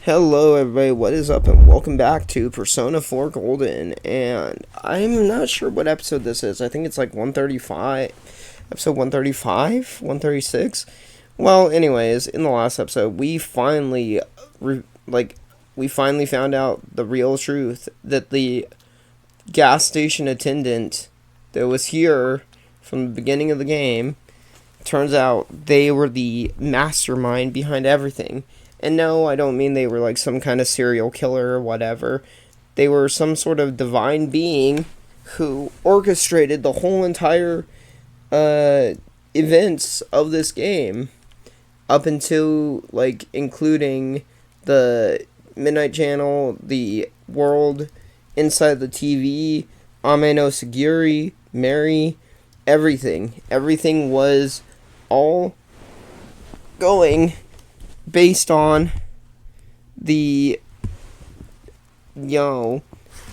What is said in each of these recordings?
Hello everybody, what is up and welcome back to Persona 4 Golden, and I'm not sure what episode this is. I think it's like 135, episode 135, 136. Well, anyways, in the last episode, we finally found out the real truth that the gas station attendant that was here from the beginning of the game, turns out they were the mastermind behind everything. And no, I don't mean they were like some kind of serial killer or whatever. They were some sort of divine being who orchestrated the whole entire events of this game. Up until, like, including the Midnight Channel, the world inside the TV, Ame no Sagiri, Mary, everything. Everything was all going based on the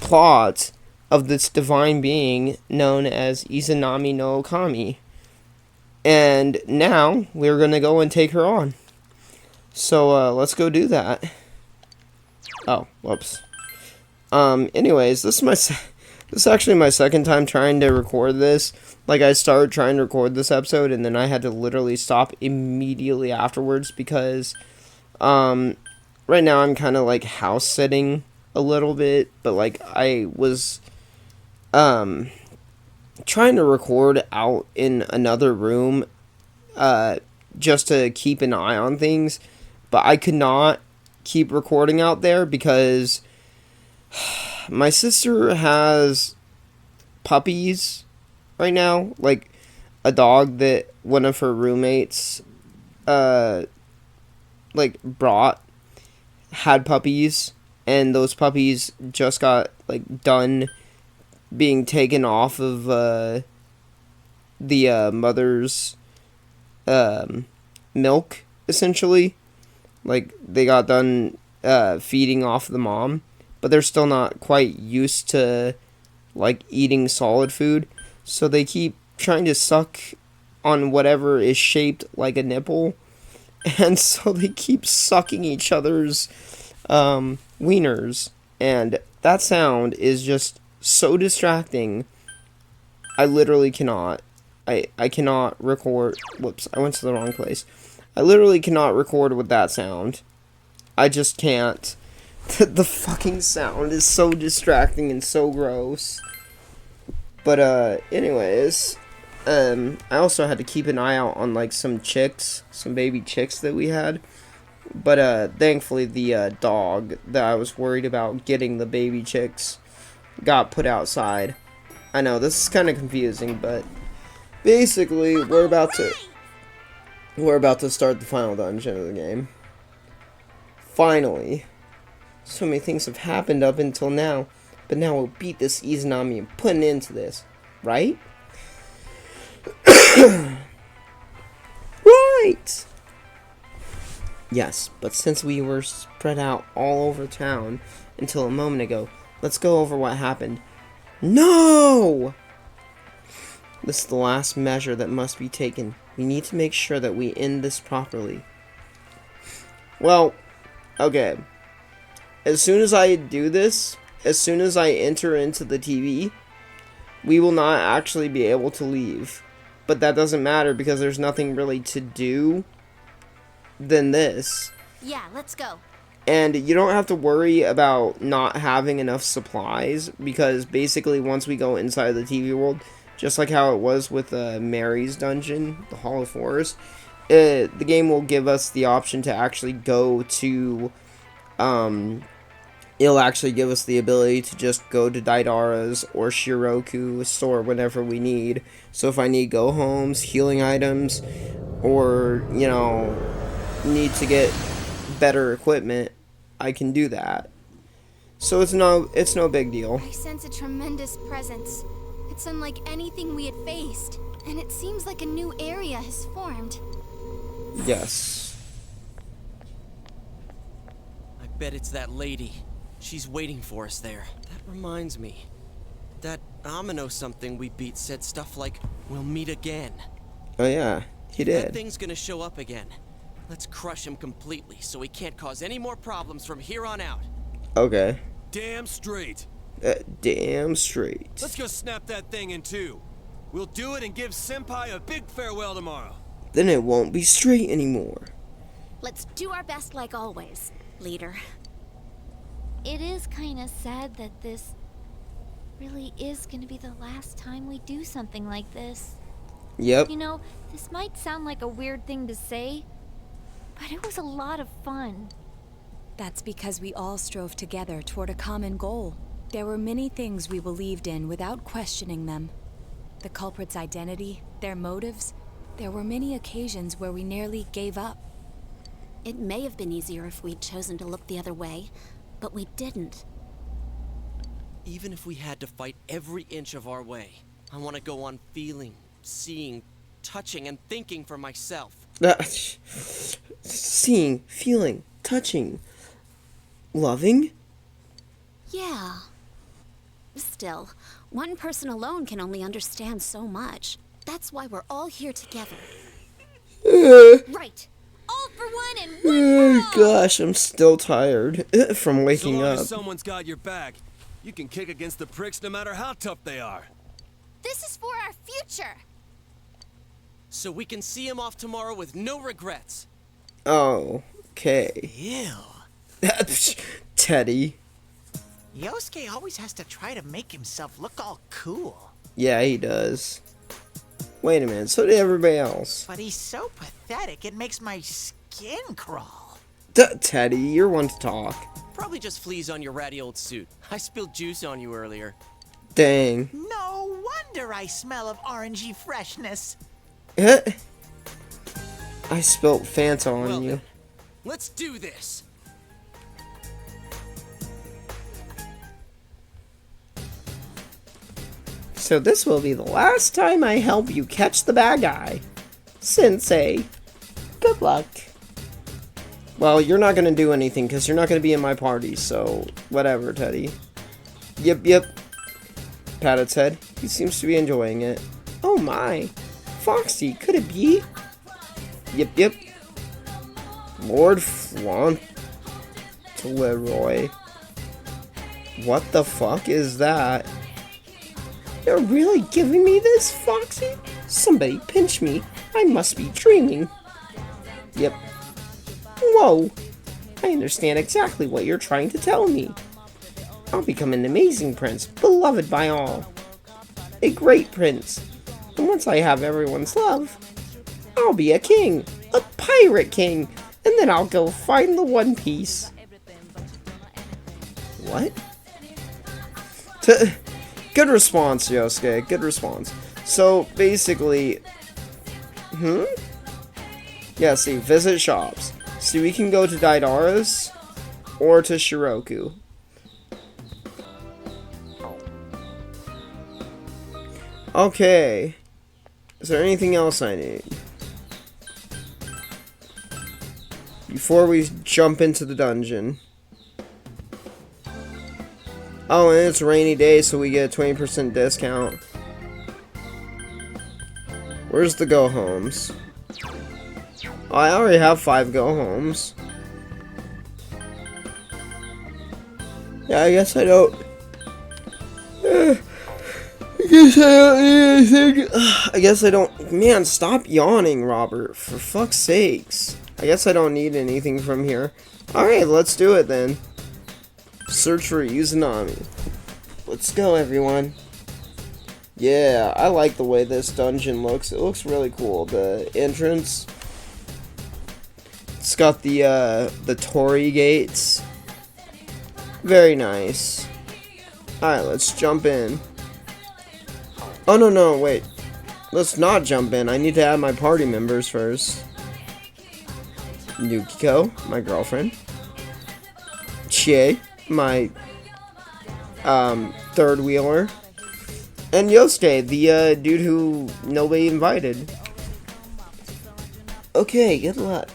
plot of this divine being known as Izanami no Okami. And now we're gonna go and take her on. So let's go do that. Oh, whoops. Anyways, this is actually my second time trying to record this. Like, I started trying to record this episode, and then I had to literally stop immediately afterwards because, right now I'm kind of, like, house-sitting a little bit, but, like, I was, trying to record out in another room, just to keep an eye on things, but I could not keep recording out there because my sister has puppies right now, like a dog that one of her roommates had puppies, and those puppies just got like done being taken off of the mother's milk, essentially. Like, they got done feeding off the mom, but they're still not quite used to like eating solid food. So they keep trying to suck on whatever is shaped like a nipple. And so they keep sucking each other's wieners. And that sound is just so distracting. I literally cannot. I cannot record. Whoops, I went to the wrong place. I literally cannot record with that sound. I just can't. The fucking sound is so distracting and so gross. But, anyways, I also had to keep an eye out on, like, some baby chicks that we had. But, thankfully, the dog that I was worried about getting the baby chicks got put outside. I know, this is kind of confusing, but basically, we're about to start the final dungeon of the game. Finally. So many things have happened up until now. But now we'll beat this Izanami and put an end to this. Right? Right! Yes, but since we were spread out all over town until a moment ago, let's go over what happened. No! This is the last measure that must be taken. We need to make sure that we end this properly. Well, okay. As soon as I do this, as soon as I enter into the TV, we will not actually be able to leave. But that doesn't matter because there's nothing really to do than this. Yeah, let's go. And you don't have to worry about not having enough supplies because basically once we go inside the TV world, just like how it was with Mary's dungeon, the Hall of Forest, the game will give us the option to actually go to it'll actually give us the ability to just go to Daidara's or Shiroku's store whenever we need. So if I need go-homes, healing items, or, you know, need to get better equipment, I can do that. So it's no big deal. I sense a tremendous presence. It's unlike anything we had faced, and it seems like a new area has formed. Yes. I bet it's that lady. She's waiting for us there. That reminds me. That Amino something we beat said stuff like, "We'll meet again." Oh yeah, he did. That thing's gonna show up again. Let's crush him completely so he can't cause any more problems from here on out. Okay. Damn straight. Damn straight. Let's go snap that thing in two. We'll do it and give Senpai a big farewell tomorrow. Then it won't be straight anymore. Let's do our best like always, leader. It is kind of sad that this really is going to be the last time we do something like this. Yep. You know, this might sound like a weird thing to say, but it was a lot of fun. That's because we all strove together toward a common goal. There were many things we believed in without questioning them. The culprit's identity, their motives. There were many occasions where we nearly gave up. It may have been easier if we'd chosen to look the other way, but we didn't. Even if we had to fight every inch of our way, I want to go on feeling, seeing, touching, and thinking for myself. Seeing, feeling, touching, loving? Yeah. Still, one person alone can only understand so much. That's why we're all here together. Right. All for one and one for all. Gosh, I'm still tired from waking So long up. as someone's got your back, you can kick against the pricks no matter how tough they are. This is for our future. So we can see him off tomorrow with no regrets. Oh, okay. Ew. Teddy. Yosuke always has to try to make himself look all cool. Yeah, he does. Wait a minute, so did everybody else. But he's so pathetic, it makes my skin crawl. Teddy, you're one to talk. Probably just fleas on your ratty old suit. I spilled juice on you earlier. Dang. No wonder I smell of orangey freshness. I spilt Fanta on Well you. then, let's do this. So this will be the last time I help you catch the bad guy. Sensei, good luck. Well, you're not gonna do anything because you're not gonna be in my party, so whatever, Teddy. Yep. Pat its head. He seems to be enjoying it. Oh my. Foxy, could it be? Yep. Lord Fauntleroy. What the fuck is that? You're really giving me this, Foxy? Somebody pinch me. I must be dreaming. Yep. Whoa. I understand exactly what you're trying to tell me. I'll become an amazing prince, beloved by all. A great prince. And once I have everyone's love, I'll be a king. A pirate king. And then I'll go find the One Piece. What? Good response, Yosuke. Good response. So, basically... Yeah, see, visit shops. See, we can go to Daidara's or to Shiroku. Okay. Is there anything else I need? Before we jump into the dungeon. Oh, and it's a rainy day, so we get a 20% discount. Where's the go-homes? Oh, I already have 5 go-homes. Yeah, I guess I don't... I guess I don't... Man, stop yawning, Robert. For fuck's sakes. I guess I don't need anything from here. Alright, let's do it then. Search for Izanami. Let's go, everyone. Yeah, I like the way this dungeon looks. It looks really cool. The entrance. It's got the torii gates. Very nice. Alright, let's jump in. Oh, no, wait. Let's not jump in. I need to add my party members first. Yukiko, my girlfriend. Chie, my third wheeler. And Yosuke, the dude who nobody invited. Okay, good luck.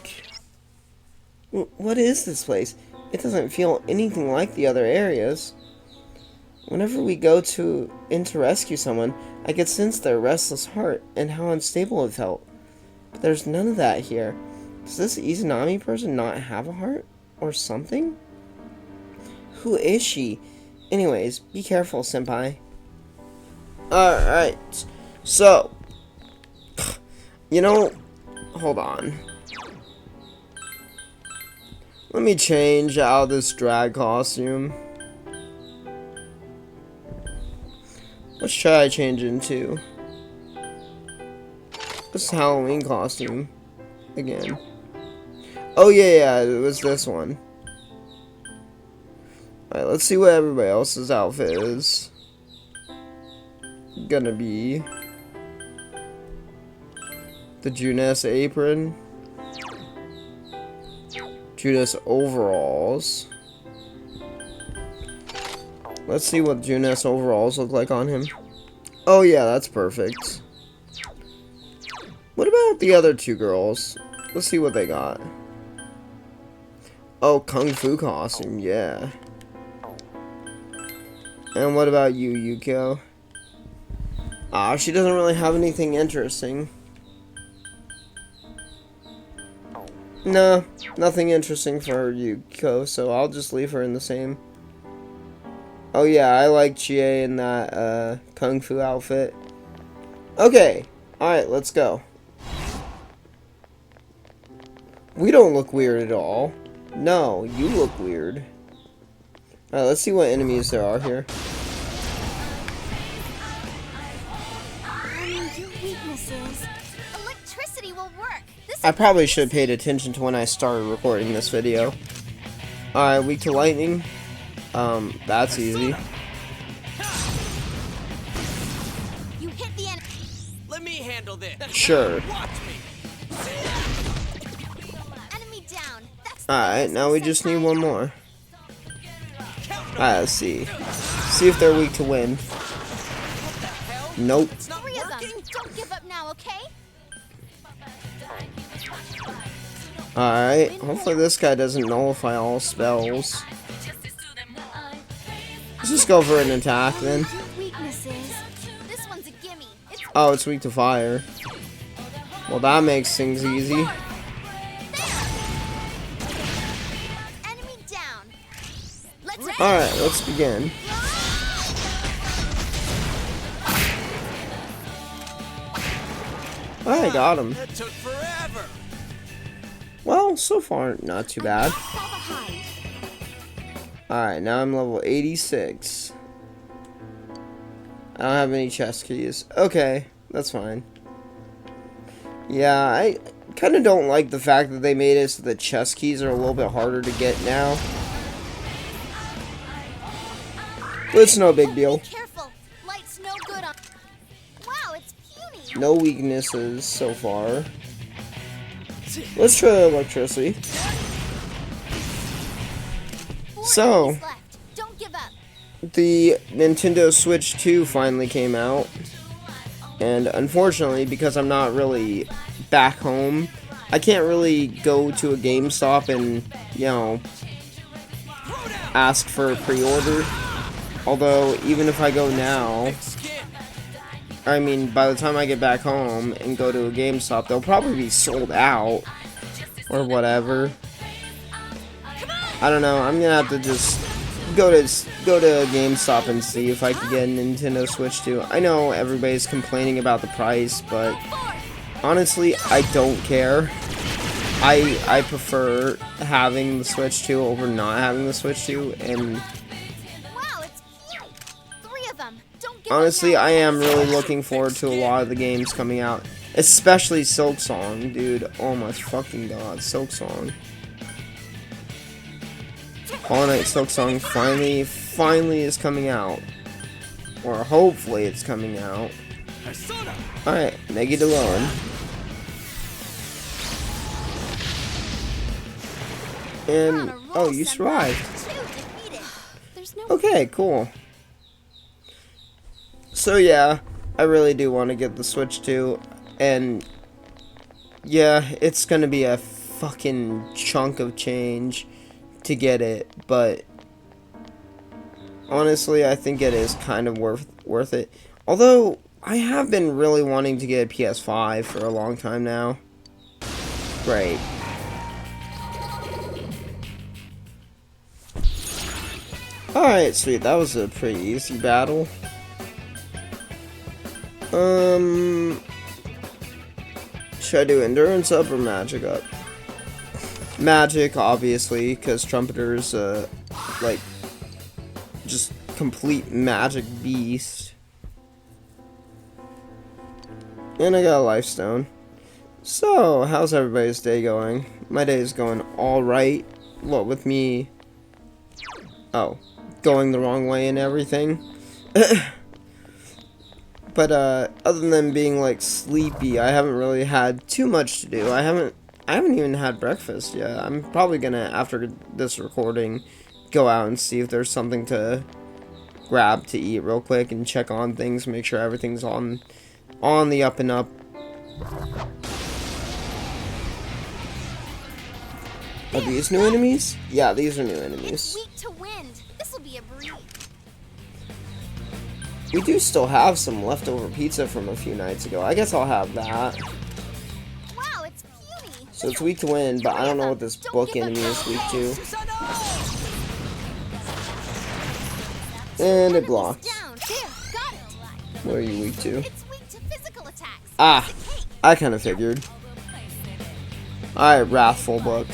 What is this place? It doesn't feel anything like the other areas. Whenever we go in to rescue someone, I could sense their restless heart and how unstable it felt. But there's none of that here. Does this Izanami person not have a heart? Or something? Who is she? Anyways, be careful, senpai. Alright. So. You know, hold on. Let me change out this drag costume. What should I change into? This Halloween costume. Again. Oh yeah, it was this one. Alright, let's see what everybody else's outfit is. Gonna be the Juness apron. Juness overalls. Let's see what Juness overalls look like on him. Oh yeah, that's perfect. What about the other two girls? Let's see what they got. Oh, Kung Fu costume, yeah. And what about you, Yukio? Ah, she doesn't really have anything interesting. No, nothing interesting for her, Yukio, so I'll just leave her in the same. Oh yeah, I like Chie in that Kung Fu outfit. Okay, alright, let's go. We don't look weird at all. No, you look weird. Alright, let's see what enemies there are here. Your weaknesses. Electricity will work. This I probably should have paid attention to when I started recording this video. Alright, weak to lightning. That's easy. You hit the enemy. Let me handle this. Sure. Watch me. Enemy down. That's Alright, now we just need one more. Alright, let's see. See if they're weak to wind. Nope. It's not 3 of them. working. Don't give up now, okay? Alright, hopefully this guy doesn't nullify all spells. Let's just go for an attack then. Your weaknesses. This one's a gimme. It's Oh, it's weak to fire. Well, that makes things easy. enemy down. Let's Alright, let's begin. Alright, got him. That took forever. Well, so far, not too bad. fall behind. Alright, now I'm level 86. I don't have any chest keys. Okay, that's fine. Yeah, I kind of don't like the fact that they made it so the chest keys are a little bit harder to get now. But it's no big deal. Be careful. Light's no good on. Wow, it's puny. No weaknesses so far. Let's try electricity. 4 So- enemies left. Don't give up. The Nintendo Switch 2 finally came out. And unfortunately, because I'm not really back home, I can't really go to a GameStop and, you know, ask for a pre-order. Although, even if I go now, I mean, by the time I get back home and go to a GameStop, they'll probably be sold out. Or whatever. I don't know, I'm gonna have to just go to GameStop and see if I can get a Nintendo Switch 2. I know everybody's complaining about the price, but honestly, I don't care. I prefer having the Switch 2 over not having the Switch 2, and Wow, it's puny. 3 of them. Don't give honestly, up now. I am really looking forward to a lot of the games coming out. Especially Silk Song, dude. Oh my fucking god, Silk Song. Hollow Knight Silk Song finally is coming out. Or hopefully it's coming out. Alright, Negi DeLone. And, oh, you survived. 2 defeated. There's no Okay, cool. So yeah, I really do want to get the Switch 2. And, yeah, it's gonna be a fucking chunk of change to get it, but honestly, I think it is kind of worth it. Although, I have been really wanting to get a PS5 for a long time now. Great. Alright, sweet. That was a pretty easy battle. Should I do endurance up or magic up? Magic, obviously, because Trumpeter's, like, just complete magic beast. And I got a life stone. So, how's everybody's day going? My day is going alright. What, with me... Oh, going the wrong way and everything? But, other than being, like, sleepy, I haven't really had too much to do. I haven't even had breakfast yet. I'm probably gonna, after this recording, go out and see if there's something to grab to eat real quick and check on things, make sure everything's on the up and up. Are these new enemies? Yeah, these are new enemies. Weak to wind. This will be a breeze. We do still have some leftover pizza from a few nights ago. I guess I'll have that. Wow, it's puny. So it's weak to wind, but I don't know what this book enemy is weak to. And it blocked. Down. There, got it. What are you weak to? It's weak to physical attacks. Ah, I kind of figured. Alright, Wrathful book.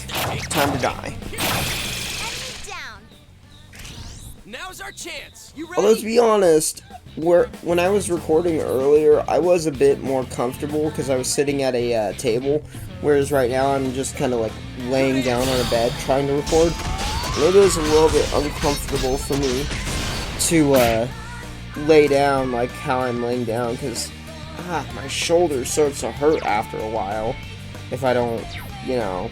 Time to die. Enemy down. Now's our chance. You ready? Although, to be honest, when I was recording earlier, I was a bit more comfortable because I was sitting at a table, whereas right now I'm just kind of like laying down on a bed trying to record. And it is a little bit uncomfortable for me to lay down like how I'm laying down because my shoulder starts to hurt after a while if I don't, you know,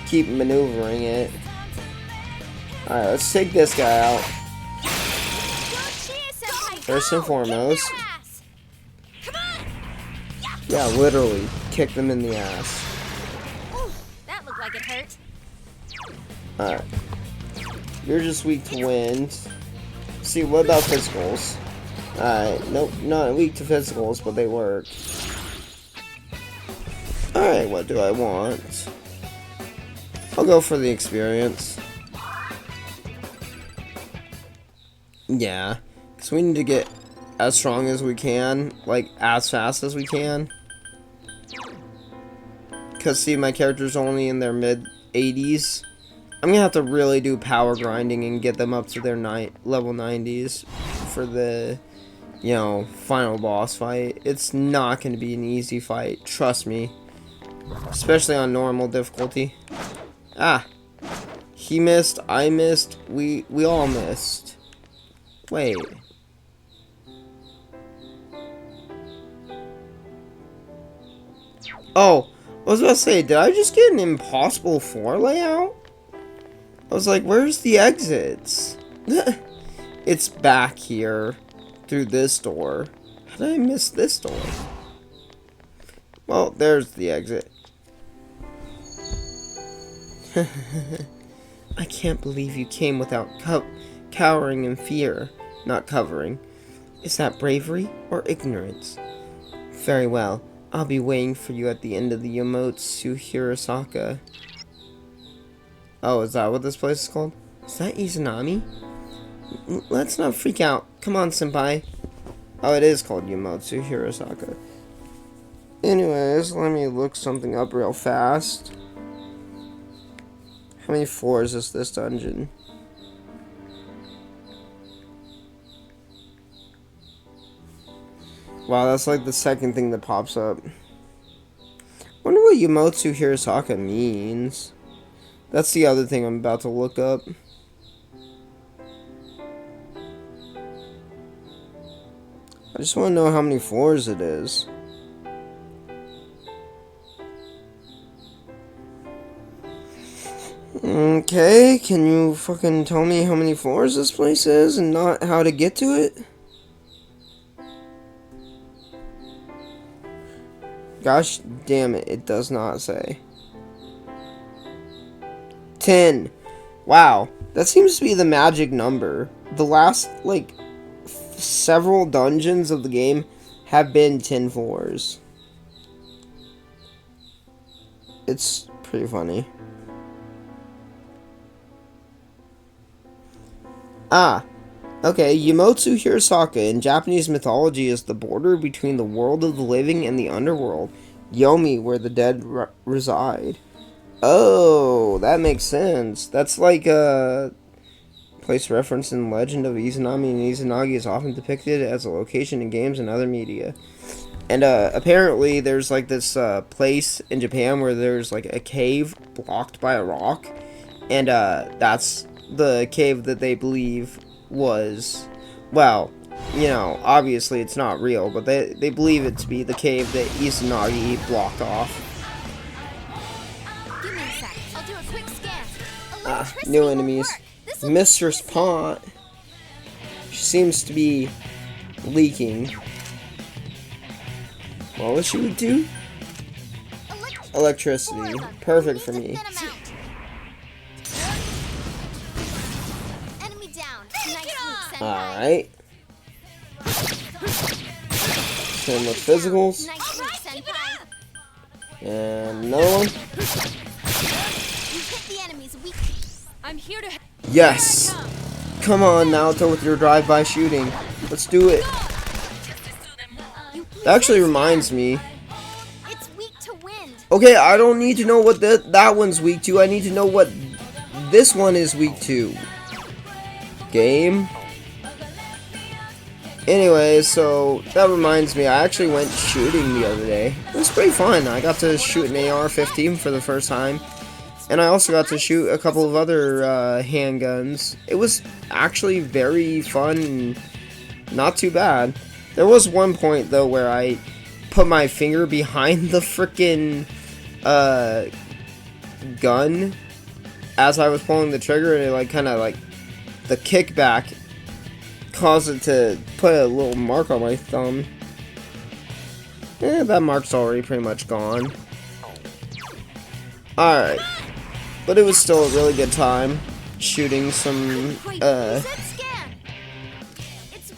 keep maneuvering it. Alright, let's take this guy out. First and foremost. Yeah, literally, kick them in the ass. That looked like it hurt. Alright. You're just weak to wind. See, what about physicals? Alright, nope, not weak to physicals, but they work. Alright, what do I want? I'll go for the experience. Yeah. So we need to get as strong as we can, like as fast as we can. Because see, my character's only in their mid 80s. I'm gonna have to really do power grinding and get them up to their level 90s for the, you know, final boss fight. It's not gonna be an easy fight, trust me. Especially on normal difficulty. Ah, he missed, I missed, we all missed. Wait. Oh, I was about to say, did I just get an Impossible 4 layout? I was like, where's the exits? It's back here, through this door. How did I miss this door? Well, there's the exit. I can't believe you came without cowering in fear. Not covering. Is that bravery or ignorance? Very well. I'll be waiting for you at the end of the Yomotsu Hirasaka. Oh, is that what this place is called? Is that Izanami? Let's not freak out. Come on, senpai. Oh, it is called Yomotsu Hirasaka. Anyways, let me look something up real fast. How many floors is this dungeon? Wow, that's like the second thing that pops up. Wonder what Yomotsu Hirasaka means. That's the other thing I'm about to look up. I just want to know how many floors it is. Okay, can you fucking tell me how many floors this place is and not how to get to it? Gosh damn it, it does not say. 10. Wow, that seems to be the magic number. The last, like, several dungeons of the game have been 10 floors. It's pretty funny. Ah, Okay, Yomotsu Hirasaka in Japanese mythology is the border between the world of the living and the underworld. Yomi, where the dead reside. Oh, that makes sense. That's like a place referenced in Legend of Izanami, and Izanagi is often depicted as a location in games and other media. And apparently there's like this place in Japan where there's like a cave blocked by a rock, and that's the cave that they believe was, well, you know, obviously it's not real, but they believe it to be the cave that Izanagi blocked off. Give me a sec. I'll do a quick scan. New enemies. Mistress Pot. She seems to be leaking. What was she would do? Electricity. Perfect for me. Enemy down. Nice. Alright. Same with physicals. Nice work, Senpai. And another one. You hit the enemy's weak. I'm here to. Yes! Come on, Naoto, with your drive-by shooting. Let's do it. That actually reminds me. It's weak to wind. Okay, I don't need to know what that one's weak to. I need to know what this one is weak to. Game. Anyway, so that reminds me, I actually went shooting the other day. It was pretty fun. I got to shoot an AR-15 for the first time. And I also got to shoot a couple of other handguns. It was actually very fun and not too bad. There was one point, though, where I put my finger behind the frickin' gun as I was pulling the trigger, and it, like, kind of, like, the kickback caused it to put a little mark on my thumb. That mark's already pretty much gone. Alright. But it was still a really good time shooting some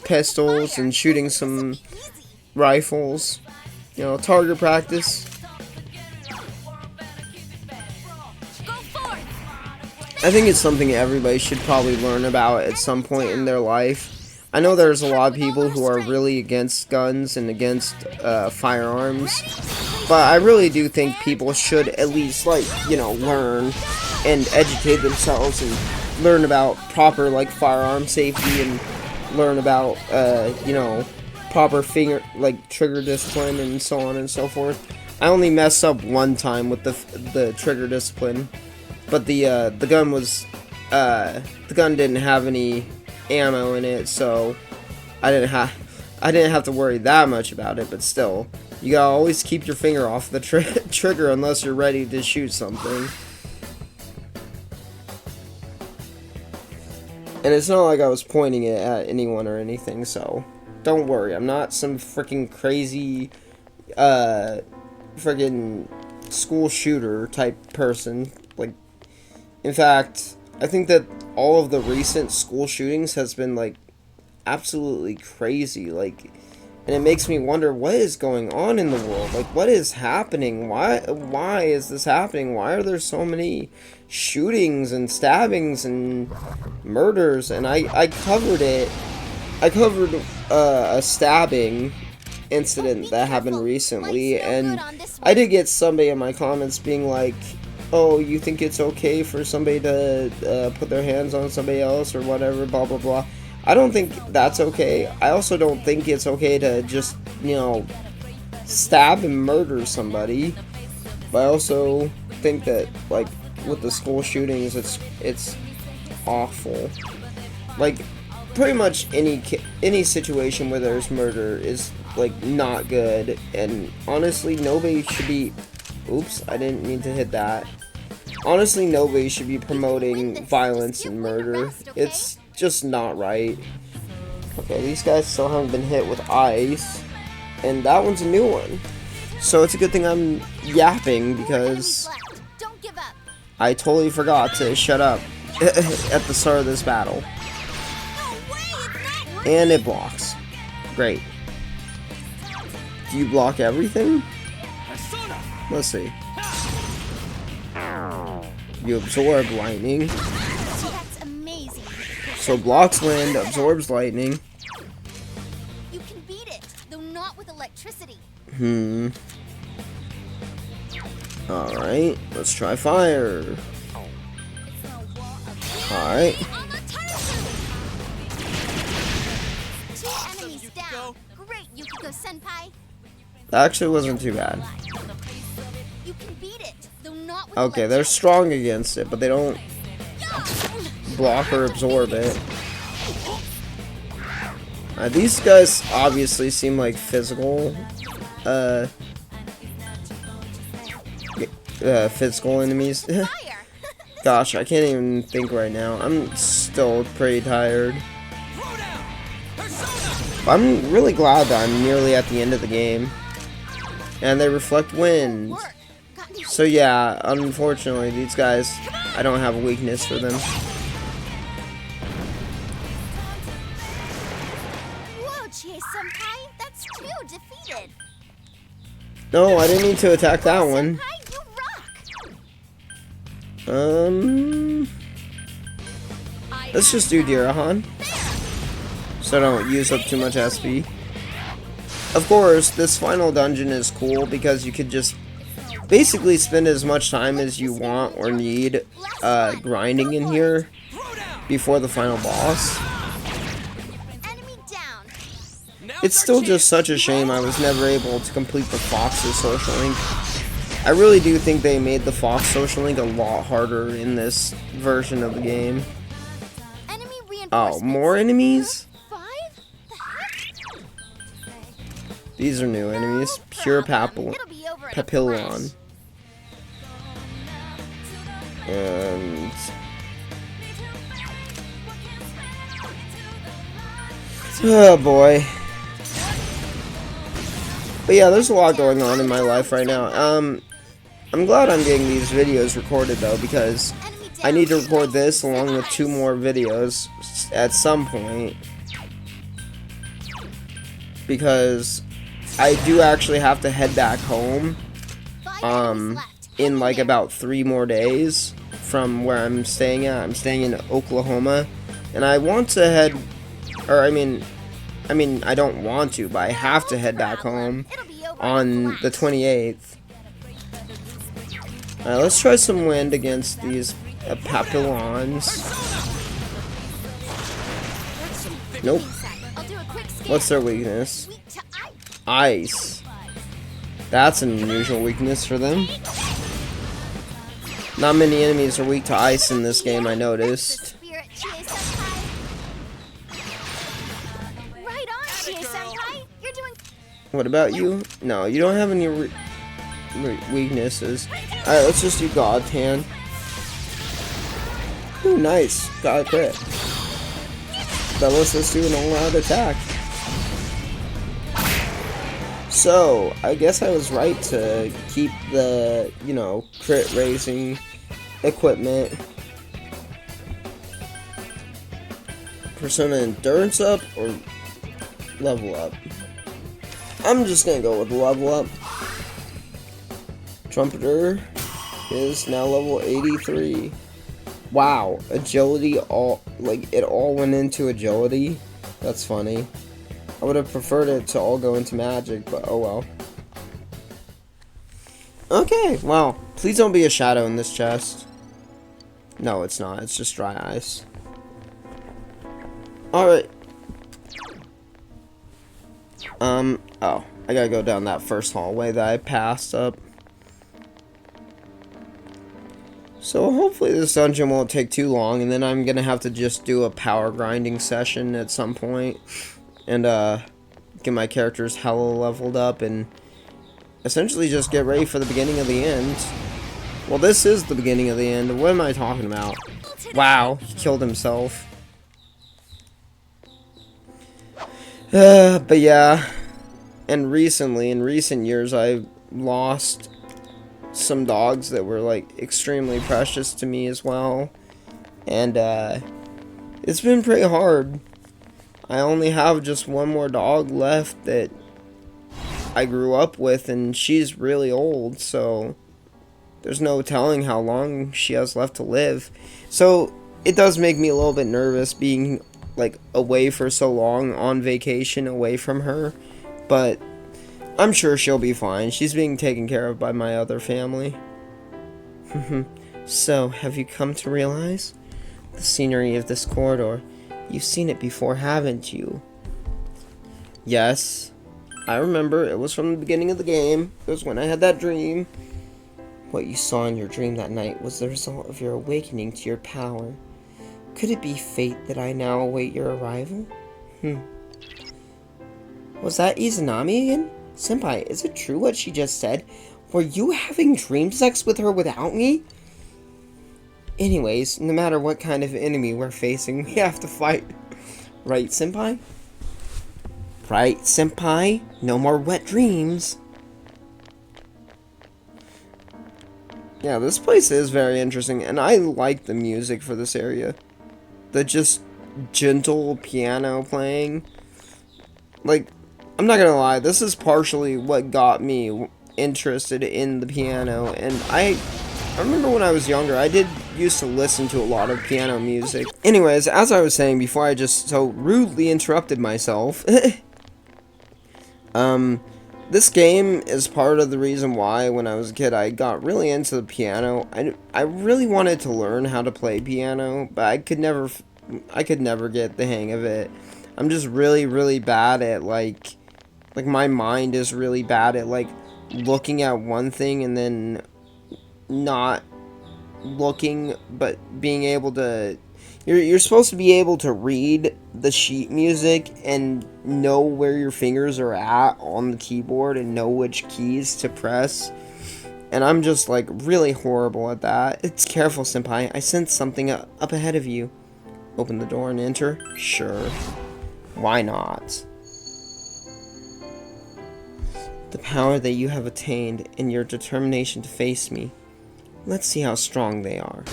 pistols and shooting some rifles. You know, target practice. I think it's something everybody should probably learn about at some point in their life. I know there's a lot of people who are really against guns and against firearms, but I really do think people should at least, like, you know, learn and educate themselves and learn about proper, like, firearm safety and learn about, you know, proper trigger discipline and so on and so forth. I only messed up one time with the trigger discipline, but the gun was, the gun didn't have any ammo in it, so I didn't have to worry that much about it. But still, you gotta always keep your finger off the trigger unless you're ready to shoot something. And it's not like I was pointing it at anyone or anything, so don't worry. I'm not some freaking crazy freaking school shooter type person. Like, in fact, I think that all of the recent school shootings has been, like, absolutely crazy. Like, and it makes me wonder what is going on in the world. Like, what is happening? Why is this happening? Why are there so many shootings and stabbings and murders? And I covered it. I covered a stabbing incident that happened recently, and I did get somebody in my comments being like, oh, you think it's okay for somebody to put their hands on somebody else or whatever, blah, blah, blah. I don't think that's okay. I also don't think it's okay to just, you know, stab and murder somebody. But I also think that, like, with the school shootings, it's awful. Like, pretty much any situation where there's murder is, like, not good. And honestly, nobody should be... Oops, I didn't mean to hit that. Honestly, nobody should be promoting violence and murder. It's just not right. Okay, these guys still haven't been hit with ice. And that one's a new one. So it's a good thing I'm yapping, because I totally forgot to shut up at the start of this battle. And it blocks. Great. Do you block everything? Let's see. You absorb lightning. That's amazing. So blocks wind, absorbs lightning. You can beat it, though not with electricity. Alright, let's try fire. Alright. On the turtle suit! 2 enemies down. Great, Yukiko senpai. That actually wasn't too bad. You can beat it, though not with Okay, they're strong against it, but they don't block or absorb it. These guys obviously seem like physical, physical enemies. Gosh, I can't even think right now. I'm still pretty tired. I'm really glad that I'm nearly at the end of the game. And they reflect wind. So yeah, unfortunately, these guys, I don't have a weakness for them. Whoa, Chie-senpai, that's 2 defeated. No, I didn't mean to attack that one. Senpai, you rock. Let's just do Dirahan. So I don't use up too much SP. Of course, this final dungeon is cool because you could just basically spend as much time as you want or need grinding in here before the final boss. Enemy down. It's still just such a shame I was never able to complete the Fox's social link. I really do think they made the Fox social link a lot harder in this version of the game. Enemy Oh, reinforcements. more enemies? 5? The heck? These are new enemies. Pure It'll be over in a Papillon. flash. And oh boy. But yeah, there's a lot going on in my life right now. I'm glad I'm getting these videos recorded though, because I need to record this along with 2 more videos at some point. Because I do actually have to head back home in like about 3 more days from where I'm staying at. I'm staying in Oklahoma, and I want to head, or I mean I don't want to, but I have to head back home on the 28th. Let's try some wind against these Papillons. Nope. I'll do a quick scan. What's their weakness? Weak to Ice. ice. That's an unusual weakness for them. Not many enemies are weak to ice in this game, I noticed. Spirit, Chie-senpai. Right on, Chie-senpai. You're doing. What about you? No, you don't have any weaknesses. Alright, let's just do God's Hand. Ooh, nice. Got a crit. That lets us do an all-out attack. So, I guess I was right to keep the, crit raising equipment. Persona Endurance up or level up? I'm just gonna go with level up. Trumpeter is now level 83. Wow, agility it all went into agility. That's funny. I would have preferred it to all go into magic, but oh well. Okay, well, please don't be a shadow in this chest. No, it's not. It's just dry ice. Alright. Oh, I gotta go down that first hallway that I passed up. So hopefully this dungeon won't take too long, and then I'm gonna have to just do a power grinding session at some point, and get my characters hella leveled up, and essentially just get ready for the beginning of the end. Well, this is the beginning of the end. What am I talking about? Wow, he killed himself. But yeah, and recently, in recent years, I've lost some dogs that were like extremely precious to me as well, and it's been pretty hard. I only have just one more dog left that I grew up with, and she's really old, so there's no telling how long she has left to live. So it does make me a little bit nervous being like away for so long on vacation away from her, but I'm sure she'll be fine. She's being taken care of by my other family. So, have you come to realize the scenery of this corridor? You've seen it before, haven't you? Yes, I remember. It was from the beginning of the game. It was when I had that dream. What you saw in your dream that night was the result of your awakening to your power. Could it be fate that I now await your arrival? Was that Izanami again? Senpai, is it true what she just said? Were you having dream sex with her without me? Anyways, no matter what kind of enemy we're facing, we have to fight. Right, Senpai? Right, Senpai? No more wet dreams. Yeah, this place is very interesting, and I like the music for this area. The just gentle piano playing. Like, I'm not gonna lie, this is partially what got me interested in the piano, and I remember when I was younger, I did used to listen to a lot of piano music. Anyways, as I was saying before I just so rudely interrupted myself, this game is part of the reason why when I was a kid I got really into the piano. I really wanted to learn how to play piano, but I could never get the hang of it. I'm just really bad at like my mind is really bad at like looking at one thing and then not looking, but being able to you're supposed to be able to read the sheet music and know where your fingers are at on the keyboard and know which keys to press, and I'm just like really horrible at that. It's careful, Senpai. I sense something up ahead of you. Open the door and enter? Sure. Why not? The power that you have attained and your determination to face me. Let's see how strong they are.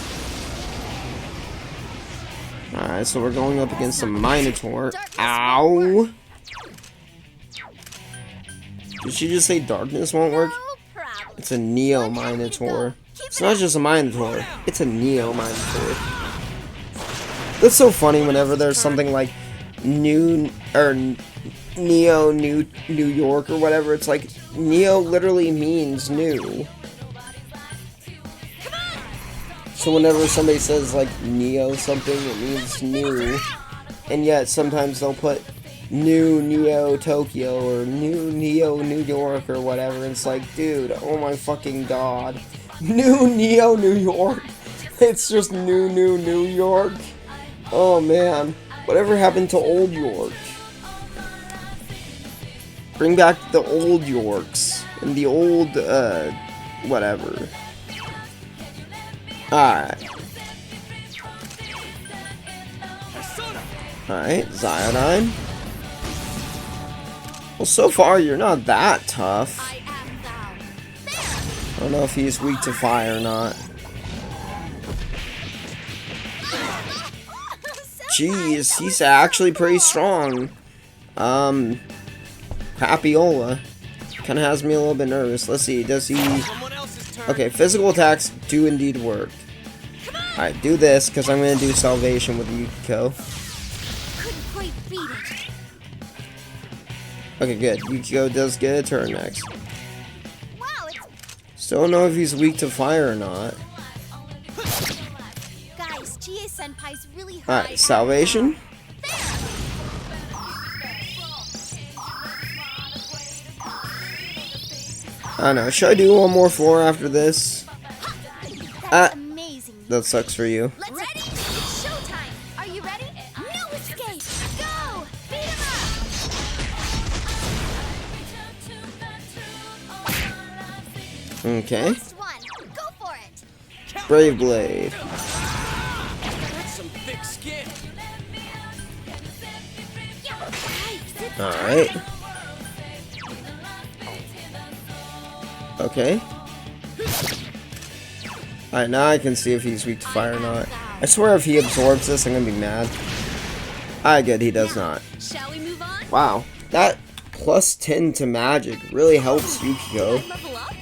Alright, so we're going up against a Minotaur. Ow! Did she just say darkness won't work? It's a Neo Minotaur. It's not just a Minotaur, it's a Neo Minotaur. That's so funny whenever there's something like Neo New York or whatever. It's like Neo literally means new. So whenever somebody says like Neo something, it means new. And yet sometimes they'll put new Neo Tokyo or new Neo New York or whatever. And it's like, dude, oh my fucking god. New Neo New York. It's just new New York. Oh man. Whatever happened to old York? Bring back the old Yorks and the old, whatever. Alright. Alright, Zyodine. Well, so far, you're not that tough. I don't know if he's weak to fire or not. Jeez, he's actually pretty strong. Capiola kind of has me a little bit nervous. Let's see, does he... Okay, physical attacks do indeed work. Alright, do this, because I'm going to do Salvation with Yukiko. Okay, good. Yukiko does get a turn next. Still don't know if he's weak to fire or not. Alright, Salvation. I don't know, should I do one more floor after this? That sucks for you. Ready? It's showtime. Are you ready? No escape. Go! Beat him up. Okay. Last one. Go for it. Brave Blade. That's some thick skin. Alright. Okay. Alright, now I can see if he's weak to fire or not. I swear if he absorbs this, I'm gonna be mad. Alright, good, he does not. Shall we move on? Wow, that plus 10 to magic really helps Yukiko. Level up?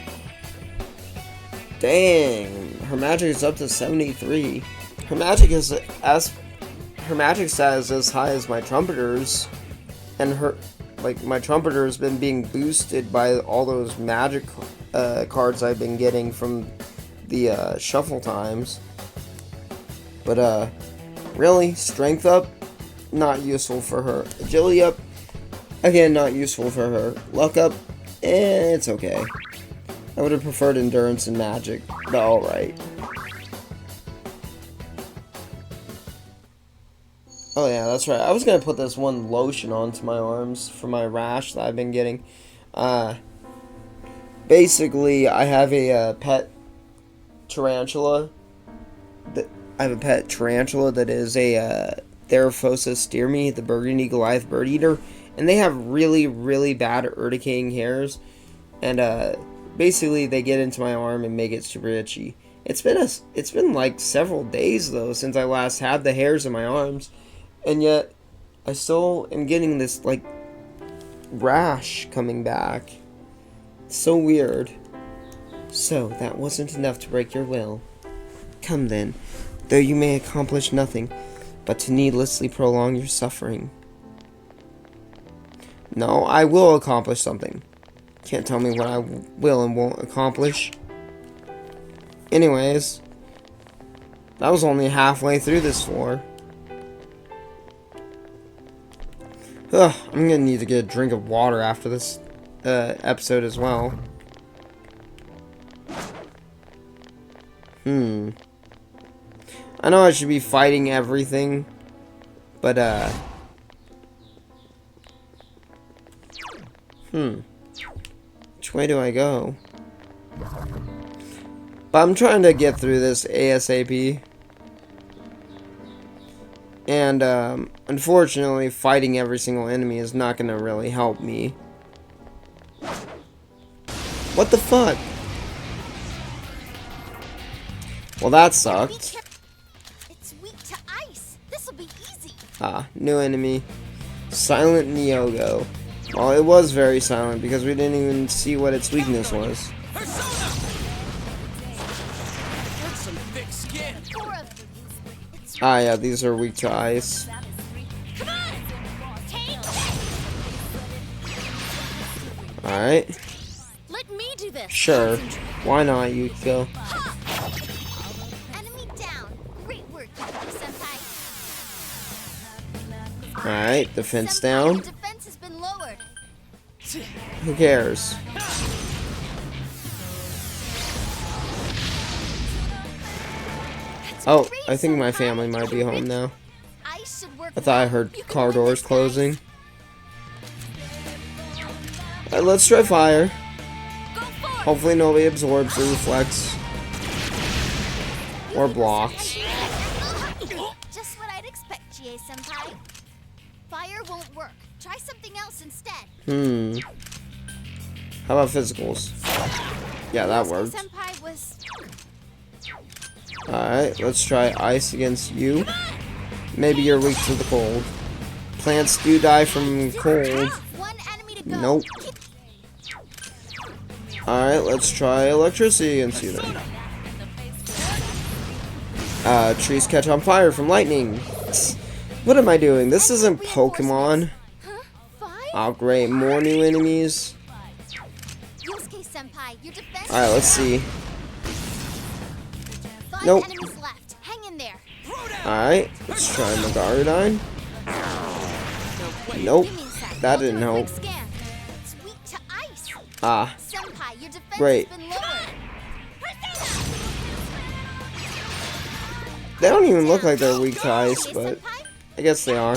Dang, her magic is up to 73. Her magic is her magic stat is as high as my trumpeter's, and my trumpeter's been being boosted by all those magic cards I've been getting from the shuffle times. But really, strength up, not useful for her. Agility up, again, not useful for her. Luck up, it's okay. I would have preferred endurance and magic, but alright. Oh yeah, that's right. I was gonna put this one lotion onto my arms for my rash that I've been getting. Basically, I have a pet tarantula. I have a pet tarantula that is a Theraphosa stearme, the burgundy Goliath bird eater, and they have really, really bad urticating hairs, and basically they get into my arm and make it super itchy. It's been like several days though since I last had the hairs in my arms, and yet I still am getting this like rash coming back. It's so weird. So that wasn't enough to break your will. Come then, though you may accomplish nothing, but to needlessly prolong your suffering. No, I will accomplish something. Can't tell me what I will and won't accomplish. Anyways, that was only halfway through this floor. Ugh, I'm gonna need to get a drink of water after this episode as well. I know I should be fighting everything, but which way do I go? But I'm trying to get through this ASAP. And unfortunately, fighting every single enemy is not going to really help me. What the fuck? Well, that sucked. It's weak to ice. This'll be easy. Ah, new enemy. Silent Nyogo. Well, it was very silent because we didn't even see what its weakness was. Persona! That's some thick skin. Ah, yeah, these are weak to ice. Come on! Take Alright. Let me do this. Sure. Why not, Yukiko? Enemy down. Great work, Senpai. Alright, defense Senpai, down. your defense has been lowered. Who cares? Oh, I think my family might be home now. Ice should work. I thought I heard car doors closing. Alright, let's try fire. Hopefully nobody absorbs the reflex. Or blocks. Just what I'd expect, GA-senpai. Fire won't work. Try something else instead. How about physicals? Yeah, that worked. Senpai was... Alright, let's try ice against you. Maybe you're weak to the cold. Plants do die from cold. One enemy to go. Nope. Alright, let's try electricity against you then. Trees catch on fire from lightning. What am I doing? This isn't Pokemon. Huh? Fire? Oh great, more new enemies. Yosuke-senpai, your defense... Alright, let's see. 5 Nope. enemies left. Hang in there. Alright, let's try Magarodine. Nope, Give me a sec. that I'll do didn't a help. quick scan. It's weak to ice. Ah, Senpai, your defense Great. has been lowered. they don't even look like they're weak to ice, but Senpai, I guess they are.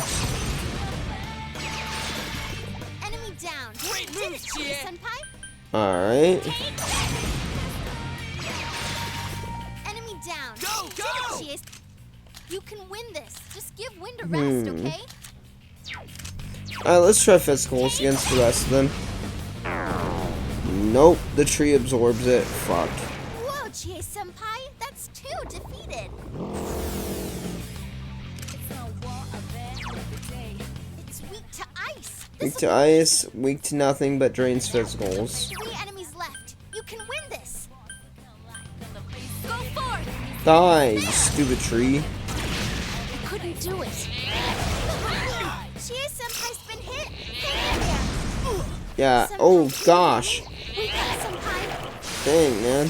enemy down. Great You did moves, it, GA. Senpai. Alright. Enemy down. Go, You did go! it, GA. You can win this. Just give Wind a rest, okay? Alright, let's try physicals against the rest of them. Nope, the tree absorbs it. Fuck. Whoa, GA-senpai. That's 2 defeated. It's weak to ice. Weak to ice, weak to nothing but drains physicals. 3 enemies left. You can win this. Go forth. Die, you stupid tree. Yeah. Oh gosh. We got Senpai. Dang, man.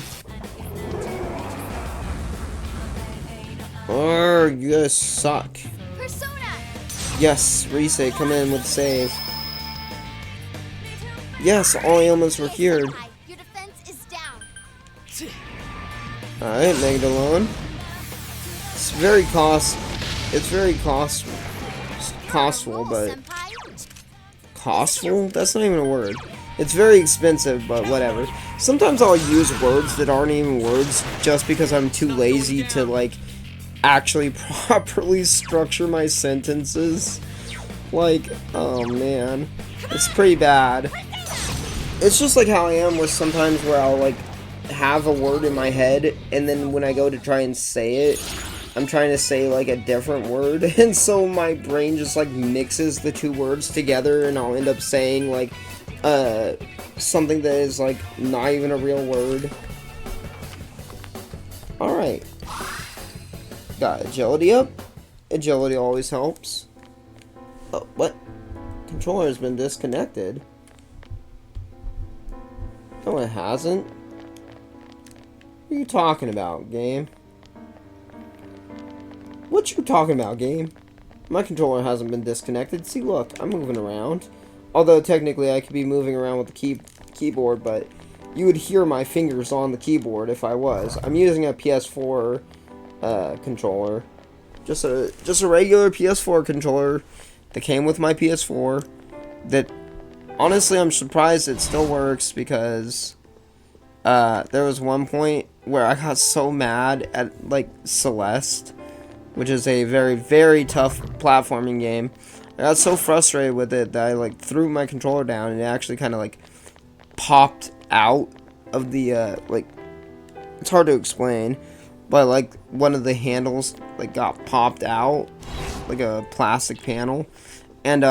Oh, you guys suck. Persona. Yes, Rise, come in with save. Yes, all ailments were cured. Senpai, your defense is down. Alright, Magdalene. It's very costful, but Senpai. costful? That's not even a word. It's very expensive, but whatever. Sometimes I'll use words that aren't even words just because I'm too lazy to, like, actually properly structure my sentences. Like, oh man. It's pretty bad. It's just like how I am with sometimes where I'll, like, have a word in my head, and then when I go to try and say it, I'm trying to say, like, a different word, and so my brain just, like, mixes the two words together, and I'll end up saying, like, something that is, like, not even a real word. Alright. Got agility up. Agility always helps. Oh, what? Controller has been disconnected. No, it hasn't. What are you talking about, game? What you talking about, game? My controller hasn't been disconnected. See, look, I'm moving around. Although, technically, I could be moving around with the keyboard, but you would hear my fingers on the keyboard if I was. I'm using a PS4 controller. Just a regular PS4 controller that came with my PS4. That, honestly, I'm surprised it still works because there was one point where I got so mad at, like, Celeste, which is a very, very tough platforming game. I got so frustrated with it that I, like, threw my controller down and it actually kind of, like, popped out of the, like, it's hard to explain, but, like, one of the handles, like, got popped out, like a plastic panel, and,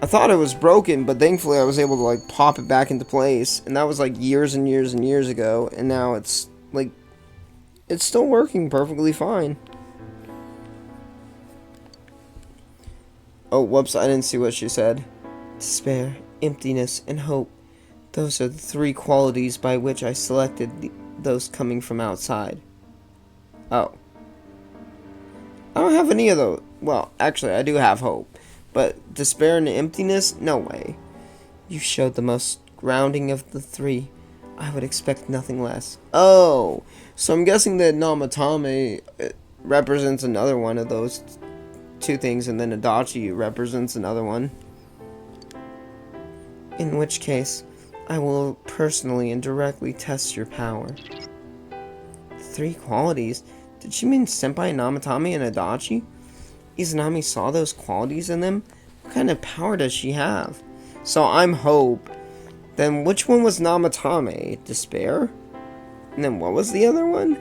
I thought it was broken, but thankfully I was able to, like, pop it back into place, and that was, like, years and years and years ago, and now it's, like, it's still working perfectly fine. Oh, whoops, I didn't see what she said. Despair, emptiness, and hope. Those are the three qualities by which I selected those coming from outside. Oh. I don't have any of those. Well, actually, I do have hope. But despair and emptiness? No way. You showed the most grounding of the three. I would expect nothing less. Oh, so I'm guessing that Namatame represents another one of those two things, and then Adachi represents another one. In which case, I will personally and directly test your power. Three qualities? Did she mean Senpai, Namatame, and Adachi? Izanami saw those qualities in them? What kind of power does she have? So I'm Hope. Then which one was Namatame? Despair? And then what was the other one?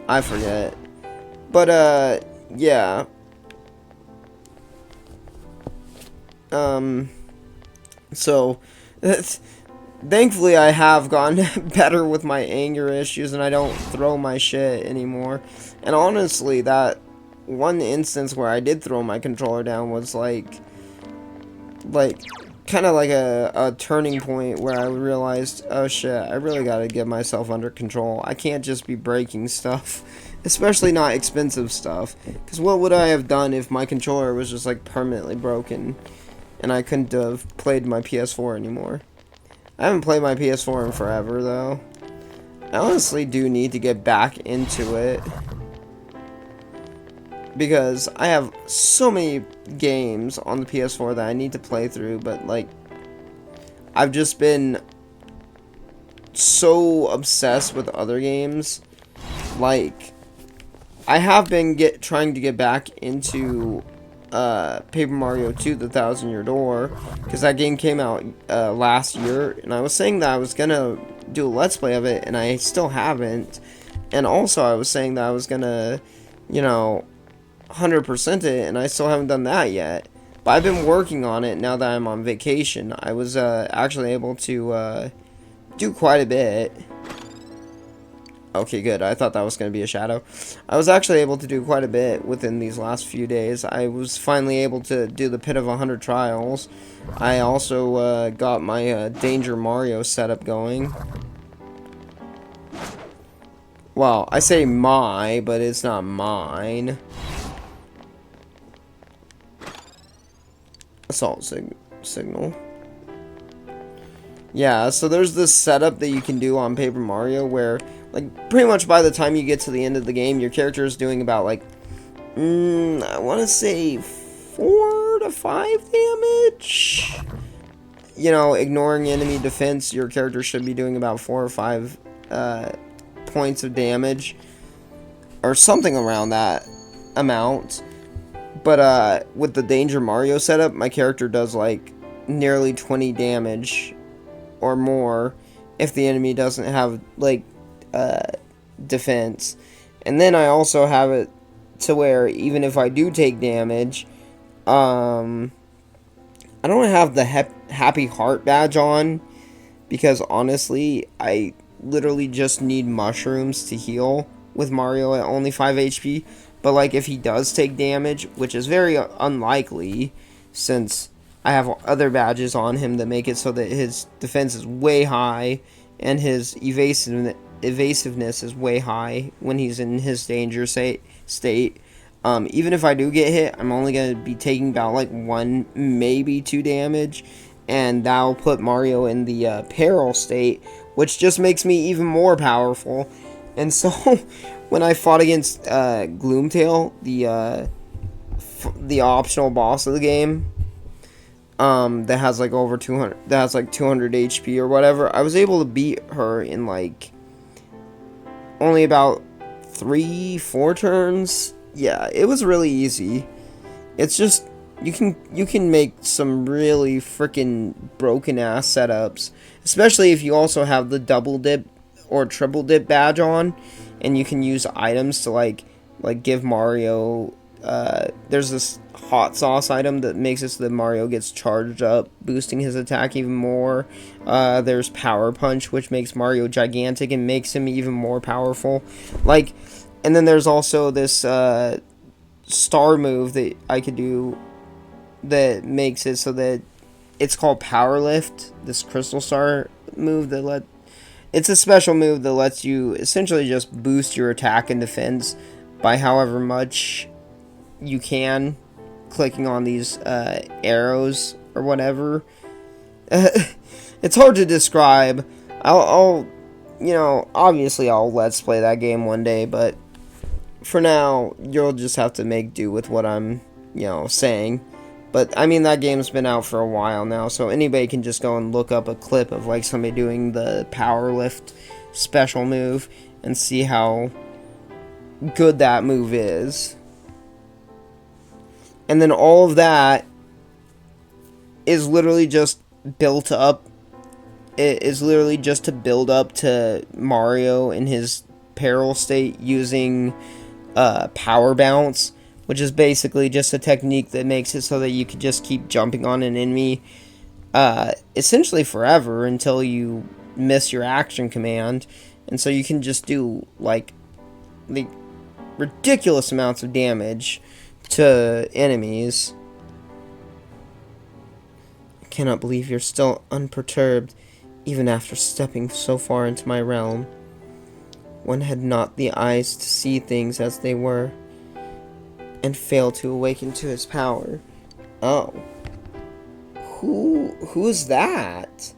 I forget. But, yeah. So, thankfully I have gotten better with my anger issues and I don't throw my shit anymore. And honestly, that one instance where I did throw my controller down was like kind of like a turning point where I realized, oh shit, I really gotta get myself under control. I can't just be breaking stuff, especially not expensive stuff, because what would I have done if my controller was just like permanently broken and I couldn't have played my PS4 anymore? I haven't played my PS4 in forever though. I honestly do need to get back into it, because I have so many games on the PS4 that I need to play through, but, like, I've just been so obsessed with other games. Like, I have been trying to get back into Paper Mario 2: The Thousand Year Door, because that game came out last year, and I was saying that I was gonna do a Let's Play of it, and I still haven't. And also, I was saying that I was gonna, you know, 100% it, and I still haven't done that yet. But I've been working on it now that I'm on vacation. I was actually able to do quite a bit. Okay, good. I thought that was going to be a shadow. I was actually able to do quite a bit within these last few days. I was finally able to do the Pit of 100 Trials. I also got my Danger Mario setup going. Well, I say my, but it's not mine. Assault signal. Yeah, so there's this setup that you can do on Paper Mario where, like, pretty much by the time you get to the end of the game, your character is doing about, like, I want to say 4 to 5 damage. You know, ignoring enemy defense, your character should be doing about 4 or 5 points of damage. Or something around that amount. But with the Danger Mario setup, my character does, like, nearly 20 damage or more if the enemy doesn't have, like, defense. And then I also have it to where even if I do take damage, I don't have the happy heart badge on because honestly I literally just need mushrooms to heal with Mario at only 5 HP. But like if he does take damage, which is very unlikely since I have other badges on him that make it so that his defense is way high and his evasiveness is way high when he's in his danger state. Even if I do get hit, I'm only going to be taking about like 1, maybe 2 damage. And that'll put Mario in the peril state, which just makes me even more powerful. And so, when I fought against Gloomtail, the optional boss of the game, that has like over 200, that has like 200 HP or whatever, I was able to beat her in like only about 3-4 turns. Yeah, it was really easy. It's just you can make some really freaking broken ass setups, especially if you also have the double dip or triple dip badge on, and you can use items to like give Mario. There's this hot sauce item that makes it so that Mario gets charged up, boosting his attack even more. There's Power Punch, which makes Mario gigantic and makes him even more powerful. Like, and then there's also this star move that I could do that makes it so that it's called Power Lift. This Crystal Star move it's a special move that lets you essentially just boost your attack and defense by however much you can, clicking on these arrows or whatever. It's hard to describe. I'll obviously I'll let's play that game one day, but for now you'll just have to make do with what I'm saying. But I mean, that game's been out for a while now, so anybody can just go and look up a clip of like somebody doing the Power Lift special move and see how good that move is. And then all of that is literally just built up. It is literally just to build up to Mario in his peril state using Power Bounce, which is basically just a technique that makes it so that you can just keep jumping on an enemy essentially forever until you miss your action command. And so you can just do like ridiculous amounts of damage to enemies. I cannot believe you're still unperturbed even after stepping so far into my realm. One had not the eyes to see things as they were and failed to awaken to his power. Oh. Who is that?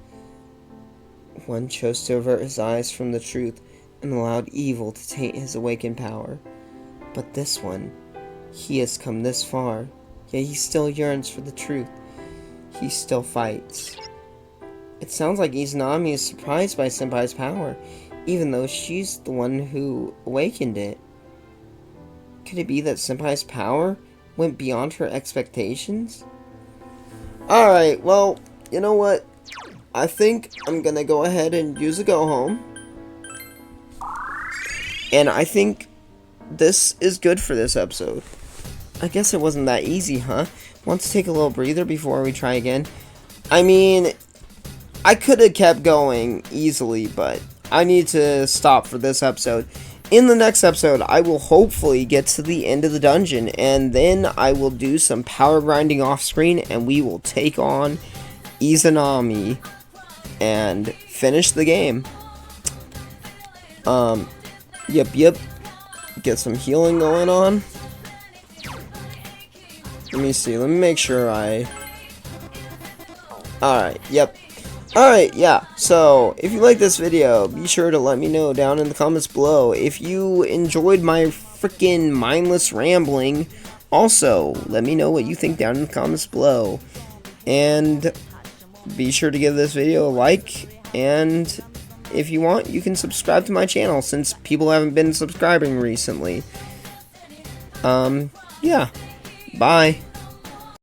One chose to avert his eyes from the truth and allowed evil to taint his awakened power. But this one, he has come this far, yet he still yearns for the truth. He still fights. It sounds like Izanami is surprised by Senpai's power, even though she's the one who awakened it. Could it be that Senpai's power went beyond her expectations? Alright, well, you know what? I think I'm gonna go ahead and use a go home. And I think this is good for this episode. I guess it wasn't that easy, huh? Want to take a little breather before we try again? I mean, I could have kept going easily, but I need to stop for this episode. In the next episode, I will hopefully get to the end of the dungeon, and then I will do some power grinding off screen, and we will take on Izanami and finish the game. Yep. Get some healing going on. Let me see. Let me make sure I... Alright, yep. Alright, yeah. So, if you like this video, be sure to let me know down in the comments below. If you enjoyed my freaking mindless rambling, also, let me know what you think down in the comments below. And be sure to give this video a like, and if you want, you can subscribe to my channel, since people haven't been subscribing recently. Yeah. Bye.